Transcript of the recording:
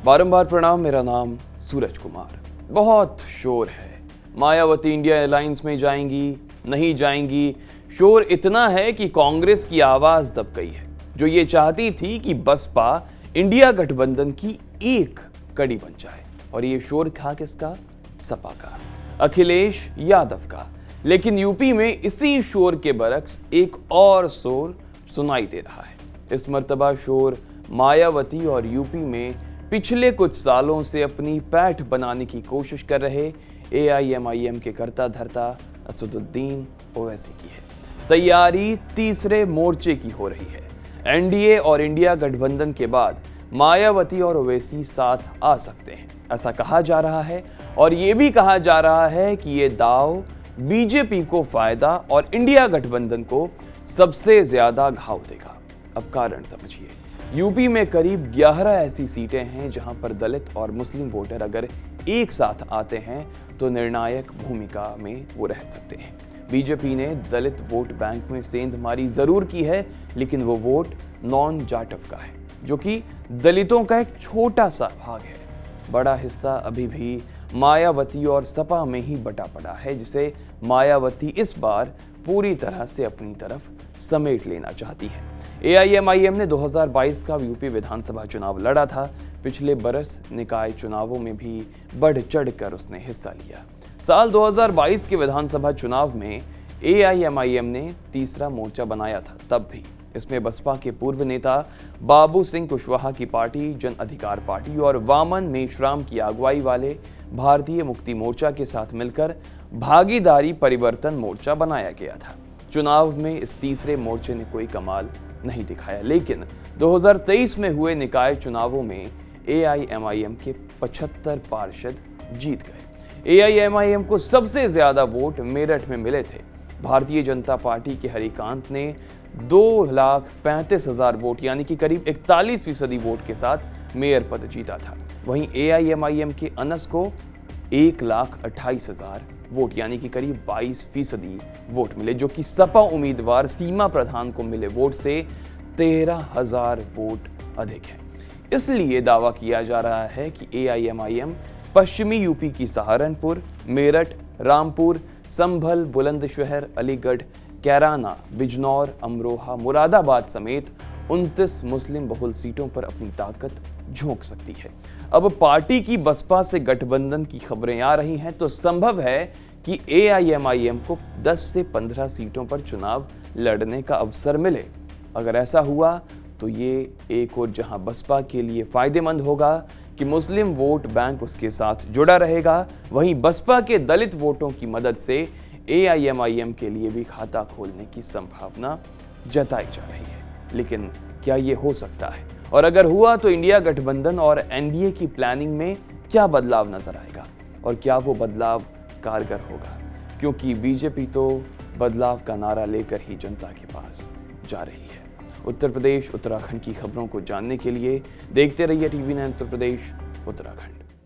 बारंबार प्रणाम। मेरा नाम सूरज कुमार। बहुत शोर है, मायावती इंडिया अलायंस में जाएंगी नहीं जाएंगी। शोर इतना है कि कांग्रेस की आवाज दब गई है, जो ये चाहती थी कि बसपा इंडिया गठबंधन की एक कड़ी बन जाए। और ये शोर था किसका? सपा का, अखिलेश यादव का। लेकिन यूपी में इसी शोर के बरक्स एक और शोर सुनाई दे रहा है। इस मर्तबा शोर मायावती और यूपी में पिछले कुछ सालों से अपनी पैठ बनाने की कोशिश कर रहे AIMIM के कर्ता धर्ता असदुद्दीन ओवैसी की है। तैयारी तीसरे मोर्चे की हो रही है। NDA और इंडिया गठबंधन के बाद मायावती और ओवैसी साथ आ सकते हैं, ऐसा कहा जा रहा है। और ये भी कहा जा रहा है कि ये दाव बीजेपी को फायदा और इंडिया गठबंधन को सबसे ज्यादा घाव देगा। अब कारण समझिए। यूपी में करीब 11 ऐसी सीटें हैं जहां पर दलित और मुस्लिम वोटर अगर एक साथ आते हैं तो निर्णायक भूमिका में वो रह सकते हैं। बीजेपी ने दलित वोट बैंक में सेंधमारी जरूर की है, लेकिन वो वोट नॉन जाटव का है, जो कि दलितों का एक छोटा सा भाग है। बड़ा हिस्सा अभी भी मायावती और सपा में ही बटा पड़ा है, जिसे मायावती इस बार पूरी तरह से अपनी तरफ समेट लेना चाहती है। AIMIM ने 2022 का यूपी विधानसभा चुनाव लड़ा था। पिछले बरस निकाय चुनावों में भी बढ़ चढ़कर उसने हिस्सा लिया। साल 2022 के विधानसभा चुनाव में AIMIM ने तीसरा मोर्चा बनाया था। तब भी इसमें बसपा के पूर्व नेता बाबू सिंह कुशवाहा की पार्टी, जन अधिकार पार्टी और वामन मेश्राम की अगुवाई वाले भारतीय मुक्ति मोर्चा के साथ मिलकर भागीदारी परिवर्तन मोर्चा बनाया गया था। चुनाव में इस तीसरे मोर्चे ने कोई कमाल नहीं दिखाया, लेकिन 2023 में हुए निकाय चुनावों में AIMIM के 75 पार्षद जीत गए। AIMIM को सबसे ज्यादा वोट मेरठ में मिले थे। भारतीय जनता पार्टी के हरिकांत ने 2,35,000 वोट यानी कि करीब 41% वोट के साथ मेयर पद जीता था। वहीं AIMIM के अनस को 1,28,000 वोट यानी कि करीब 22% वोट मिले, जो कि सपा उम्मीदवार सीमा प्रधान को मिले वोट से 13,000 वोट अधिक है। इसलिए दावा किया जा रहा है कि AIMIM पश्चिमी यूपी की सहारनपुर, मेरठ, रामपुर, संभल, बुलंदशहर, अलीगढ़, कैराना, बिजनौर, अमरोहा, मुरादाबाद समेत 29 मुस्लिम बहुल सीटों पर अपनी ताकत झोंक सकती है। अब पार्टी की बसपा से गठबंधन की खबरें आ रही हैं, तो संभव है कि AIMIM को 10 से 15 सीटों पर चुनाव लड़ने का अवसर मिले। अगर ऐसा हुआ तो ये एक और जहां बसपा के लिए फायदेमंद होगा कि मुस्लिम वोट बैंक उसके साथ जुड़ा रहेगा, वहीं बसपा के दलित वोटों की मदद से AIMIM के लिए भी खाता खोलने की संभावना जताई जा रही है। लेकिन क्या ये हो सकता है? और अगर हुआ तो इंडिया गठबंधन और NDA की प्लानिंग में क्या बदलाव नजर आएगा? और क्या वो बदलाव कारगर होगा? क्योंकि बीजेपी तो बदलाव का नारा लेकर ही जनता के पास जा रही है। उत्तर प्रदेश, उत्तराखंड की खबरों को जानने के लिए देखते रहिए TV9 उत्तर प्रदेश, उत्तराखंड।